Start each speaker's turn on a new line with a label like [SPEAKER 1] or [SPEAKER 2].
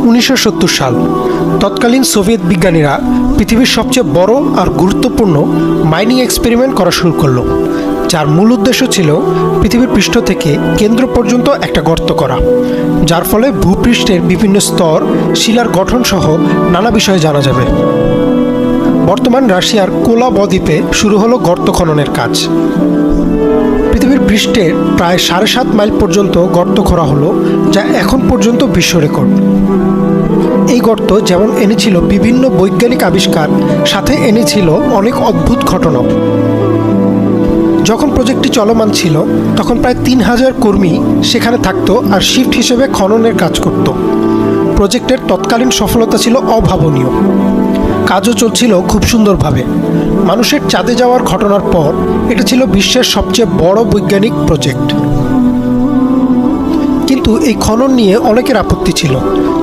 [SPEAKER 1] 1970 সাল। তৎকালীন সোভিয়েত বিজ্ঞানীরা পৃথিবীর সবচেয়ে বড় আর গুরুত্বপূর্ণ মাইনিং এক্সপেরিমেন্ট করা শুরু করলো, যার মূল উদ্দেশ্য ছিল পৃথিবীর পৃষ্ঠ থেকে কেন্দ্র পর্যন্ত একটা গর্ত করা, যার ফলে ভূপৃষ্ঠের বিভিন্ন স্তর, শিলার গঠন সহ নানা বিষয়ে জানা যাবে। বর্তমান রাশিয়ার কোলা বদ্বীপে শুরু হলো গর্ত খননের কাজ। পৃথিবীর পৃষ্ঠের প্রায় 7.5 মাইল পর্যন্ত গর্ত খোঁড়া হলো, যা এখন পর্যন্ত বিশ্ব রেকর্ড। এই গর্ত যেমন এনেছিল বিভিন্ন বৈজ্ঞানিক আবিষ্কার, সাথে এনেছিল অনেক অদ্ভুত ঘটনাও। যখন প্রজেক্টটি চলমান ছিল তখন প্রায় 3000 কর্মী সেখানে থাকতো আর শিফট হিসেবে খননের কাজ করত। প্রজেক্টের তৎকালীন সফলতা ছিল অভাবনীয়। কাজও চলছিল খুব সুন্দরভাবে। মানুষের চাঁদে যাওয়ার ঘটনার পর এটা ছিল বিশ্বের সবচেয়ে বড় বৈজ্ঞানিক প্রজেক্ট। কিন্তু এই খনন নিয়ে অনেকের আপত্তি ছিল।